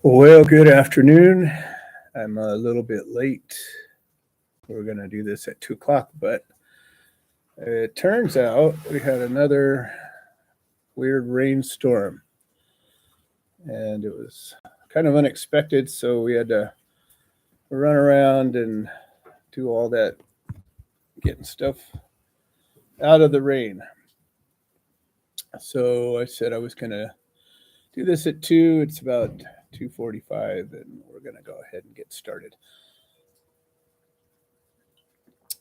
Well, good afternoon. I'm a little bit late. We're going to do this at 2 o'clock, but it turns out we had another weird rainstorm, and it was kind of unexpected, so we had to run around and do all that getting stuff out of the rain. So I said I was going to do this at 2. It's about 2:45, and we're going to go ahead and get started.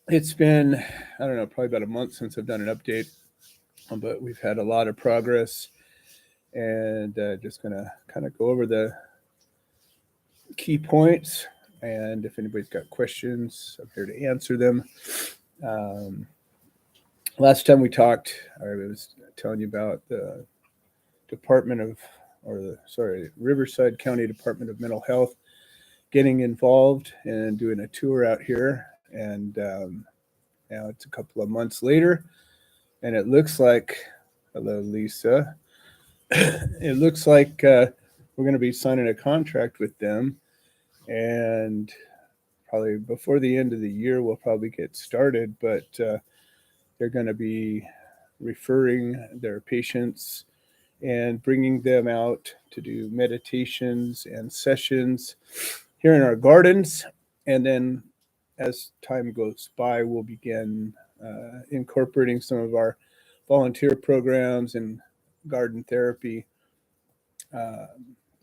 It's been, I don't know, probably about a month since I've done an update, but we've had a lot of progress, and just going to kind of go over the key points. And if anybody's got questions, I'm here to answer them. Um, Last time we talked, I was telling you about the Riverside County Department of Mental Health getting involved and doing a tour out here. And now it's a couple of months later, and it looks like, hello, Lisa. It looks like we're going to be signing a contract with them, and probably before the end of the year, we'll probably get started. But they're going to be referring their patients and bringing them out to do meditations and sessions here in our gardens. And then as time goes by, we'll begin incorporating some of our volunteer programs and garden therapy uh,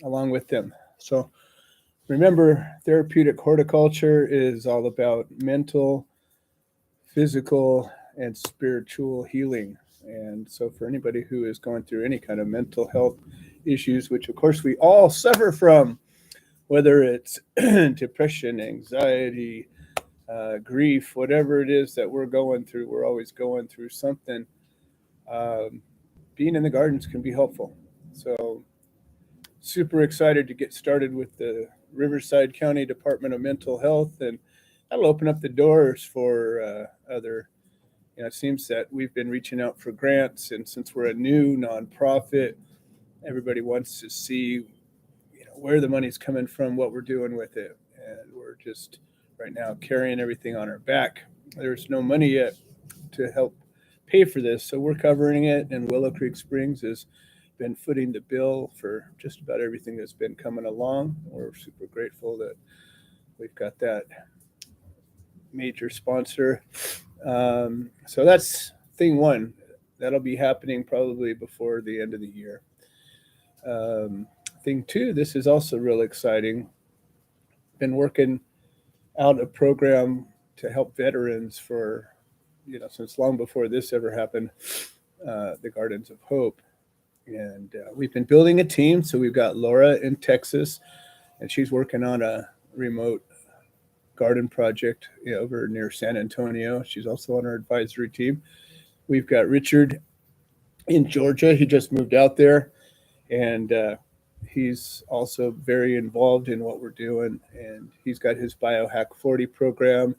along with them. So remember, therapeutic horticulture is all about mental, physical, and spiritual healing. And so for anybody who is going through any kind of mental health issues, which of course we all suffer from, whether it's depression, anxiety, grief, whatever it is that we're going through, we're always going through something. Um, Being in the gardens can be helpful. So, super excited to get started with the Riverside County Department of Mental Health, and that'll open up the doors for other. It seems that we've been reaching out for grants, and since we're a new nonprofit, everybody wants to see, where the money's coming from, what we're doing with it, and we're just right now carrying everything on our back. There's no money yet to help pay for this, so we're covering it. And Willow Creek Springs has been footing the bill for just about everything that's been coming along. We're super grateful that we've got that major sponsor. So that's thing one. That'll be happening probably before the end of the year. Thing two, this is also real exciting. Been working out a program to help veterans for, since long before this ever happened, the Gardens of Hope. And we've been building a team. So we've got Laura in Texas, and she's working on a remote garden project over near San Antonio. She's also on our advisory team. We've got Richard in Georgia. He just moved out there, and he's also very involved in what we're doing. And he's got his Biohack 40 program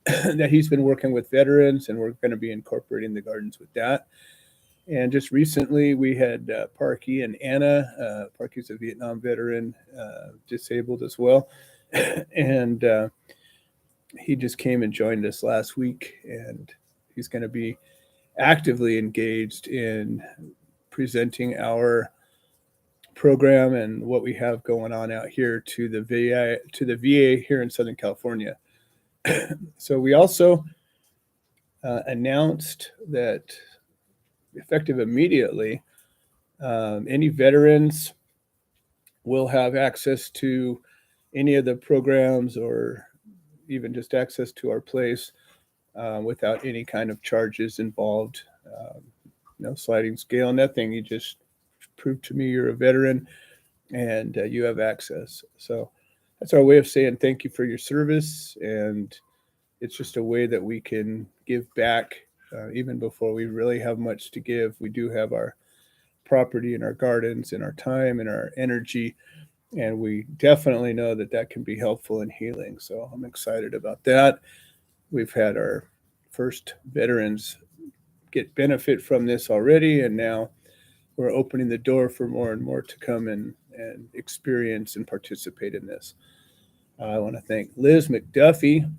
that he's been working with veterans, and we're going to be incorporating the gardens with that. And just recently, we had Parky and Anna. Parky's a Vietnam veteran, disabled as well. And he just came and joined us last week, and he's going to be actively engaged in presenting our program and what we have going on out here to the VA here in Southern California. So we also announced that effective immediately, any veterans will have access to any of the programs, or even just access to our place without any kind of charges involved. No sliding scale, nothing. You just prove to me you're a veteran, and you have access. So that's our way of saying thank you for your service. And it's just a way that we can give back even before we really have much to give. We do have our property and our gardens and our time and our energy, and we definitely know that that can be helpful in healing. So I'm excited about that. We've had our first veterans get benefit from this already, and now we're opening the door for more and more to come and experience and participate in this. I want to thank Liz McDuffie.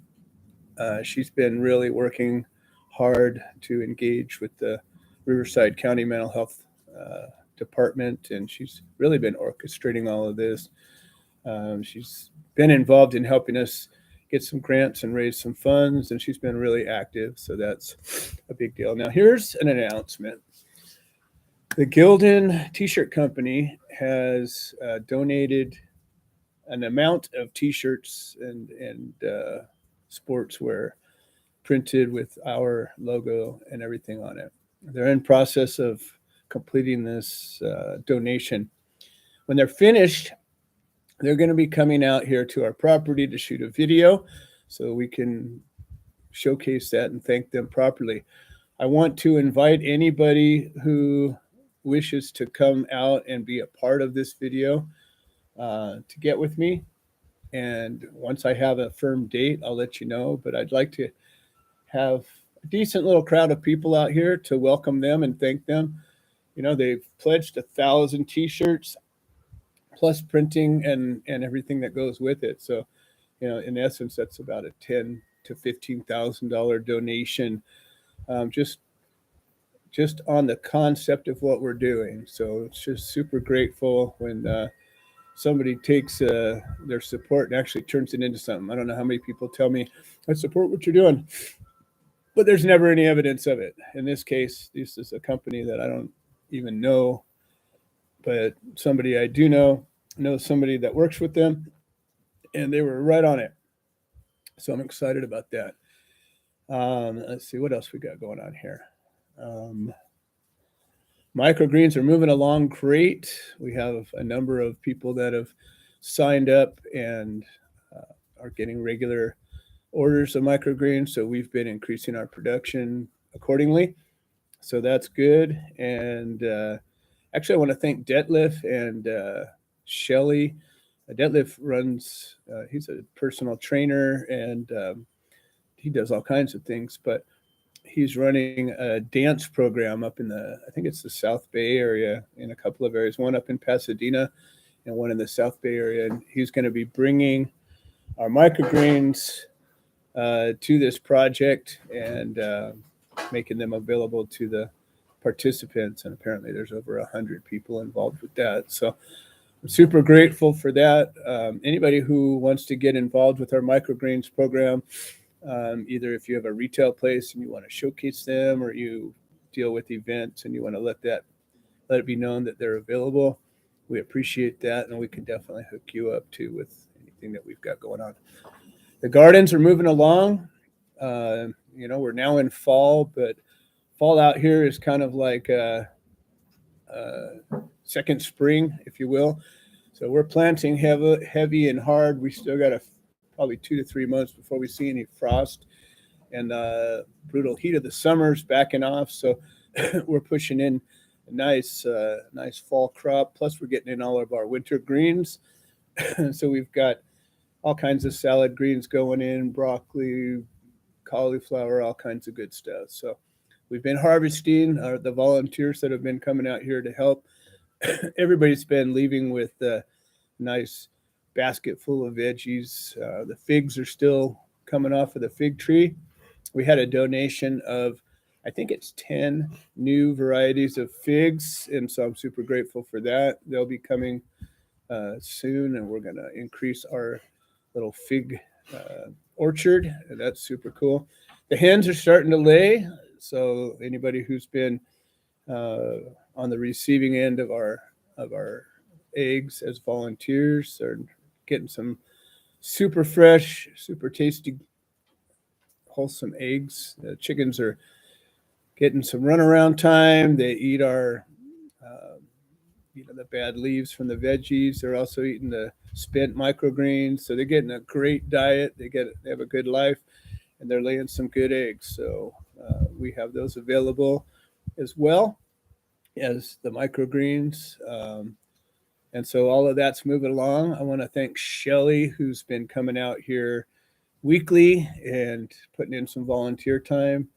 She's been really working hard to engage with the Riverside County Mental Health Department, and she's really been orchestrating all of this. She's been involved in helping us get some grants and raise some funds, and she's been really active, so that's a big deal. Now, here's an announcement. The Gildan T-shirt company has donated an amount of T-shirts and sportswear printed with our logo and everything on it. They're in process of completing this donation. When they're finished, they're going to be coming out here to our property to shoot a video so we can showcase that and thank them properly. I want to invite anybody who wishes to come out and be a part of this video to get with me. And once I have a firm date, I'll let you know. But I'd like to have a decent little crowd of people out here to welcome them and thank them. You know, they've pledged 1,000 T-shirts plus printing and everything that goes with it. So, you know, in essence, that's about a $10,000 to $15,000 donation, just on the concept of what we're doing. So it's just super grateful when somebody takes their support and actually turns it into something. I don't know how many people tell me, I support what you're doing, but there's never any evidence of it. In this case, this is a company that I don't even know, but somebody I do know somebody that works with them, and they were right on it. So I'm excited about that. Let's see what else we got going on here. Microgreens are moving along great. We have a number of people that have signed up and are getting regular orders of microgreens. So we've been increasing our production accordingly. So that's good. And actually, I want to thank Detlef and Shelly. Detlef runs, he's a personal trainer, and he does all kinds of things, but he's running a dance program up in I think it's the South Bay area, in a couple of areas, one up in Pasadena and one in the South Bay area. And he's going to be bringing our microgreens to this project and making them available to the participants. And apparently there's over 100 people involved with that. So I'm super grateful for that. Anybody who wants to get involved with our microgreens program, either if you have a retail place and you want to showcase them, or you deal with events and you want to let it be known that they're available, we appreciate that, and we can definitely hook you up too with anything that we've got going on. The gardens are moving along. We're now in fall, but fall out here is kind of like second spring, if you will. So we're planting heavy and hard. We still got probably 2 to 3 months before we see any frost, and brutal heat of the summer's backing off. So we're pushing in a nice fall crop. Plus we're getting in all of our winter greens. So we've got all kinds of salad greens going in, broccoli, cauliflower, all kinds of good stuff. So we've been harvesting. The volunteers that have been coming out here to help, everybody's been leaving with a nice basket full of veggies. The figs are still coming off of the fig tree. We had a donation of, I think it's 10 new varieties of figs, and so I'm super grateful for that. They'll be coming soon, and we're going to increase our little fig orchard, and that's super cool. The hens are starting to lay, so anybody who's been on the receiving end of our eggs as volunteers are getting some super fresh, super tasty, wholesome eggs. The chickens are getting some runaround time. They eat our the bad leaves from the veggies. They're also eating the spent microgreens, so they're getting a great diet. They have a good life, and they're laying some good eggs. So we have those available as well as the microgreens. And so all of that's moving along. I want to thank Shelly, who's been coming out here weekly and putting in some volunteer time.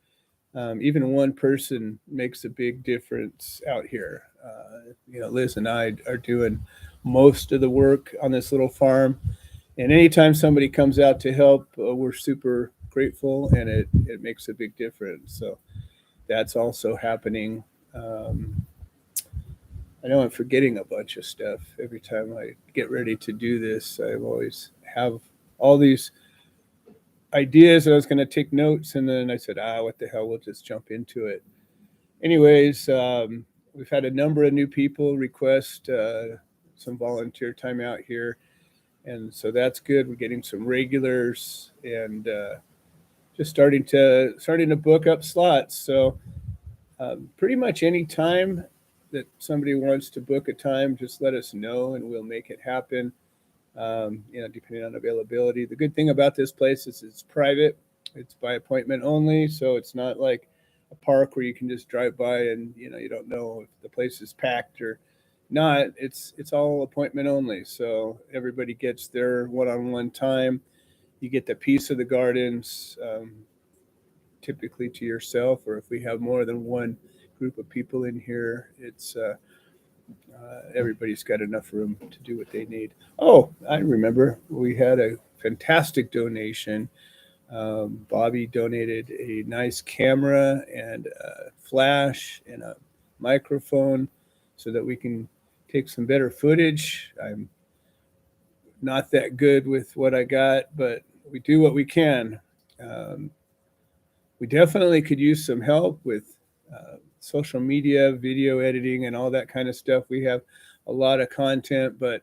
Even one person makes a big difference out here. Liz and I are doing most of the work on this little farm, and anytime somebody comes out to help, we're super grateful, and it makes a big difference. So that's also happening. Um, I know I'm forgetting a bunch of stuff every time I get ready to do this. I always have all these ideas. I was going to take notes, and then I said, what the hell? We'll just jump into it. Anyways, we've had a number of new people request some volunteer time out here, and so that's good. We're getting some regulars, and just starting to book up slots. So pretty much any time that somebody wants to book a time, just let us know, and we'll make it happen. Depending on availability. The good thing about this place is it's private. It's by appointment only, so it's not like a park where you can just drive by and you don't know if the place is packed or not. It's all appointment only, so everybody gets their one-on-one time. You get the piece of the gardens, typically to yourself, or if we have more than one group of people in here, it's everybody's got enough room to do what they need. Oh, I remember we had a fantastic donation. Bobby donated a nice camera and a flash and a microphone so that we can take some better footage. I'm not that good with what I got, but we do what we can. Um, we definitely could use some help with social media, video editing, and all that kind of stuff. We have a lot of content, but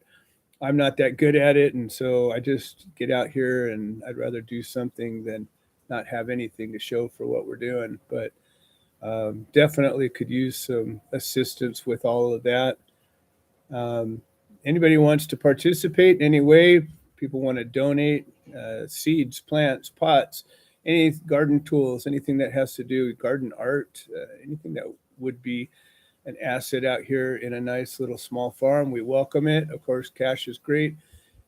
I'm not that good at it. And so I just get out here and I'd rather do something than not have anything to show for what we're doing. But definitely could use some assistance with all of that. Um, Anybody wants to participate in any way, people want to donate seeds, plants, pots, any garden tools, anything that has to do with garden art, anything that would be an asset out here in a nice little small farm. We welcome it. Of course, cash is great.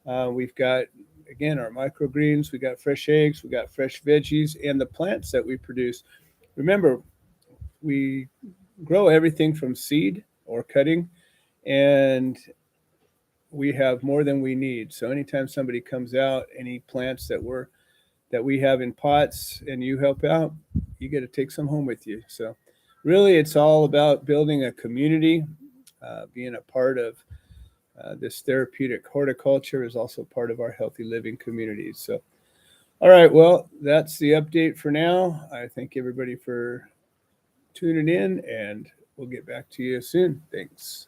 We've got, again, our microgreens, we got fresh eggs, we got fresh veggies, and the plants that we produce. Remember, we grow everything from seed or cutting, and we have more than we need. So anytime somebody comes out, any plants that we have in pots and you help out, you get to take some home with you. So really, it's all about building a community, being a part of this therapeutic horticulture is also part of our healthy living community. So, all right, well, that's the update for now. I thank everybody for tuning in, and we'll get back to you soon. Thanks.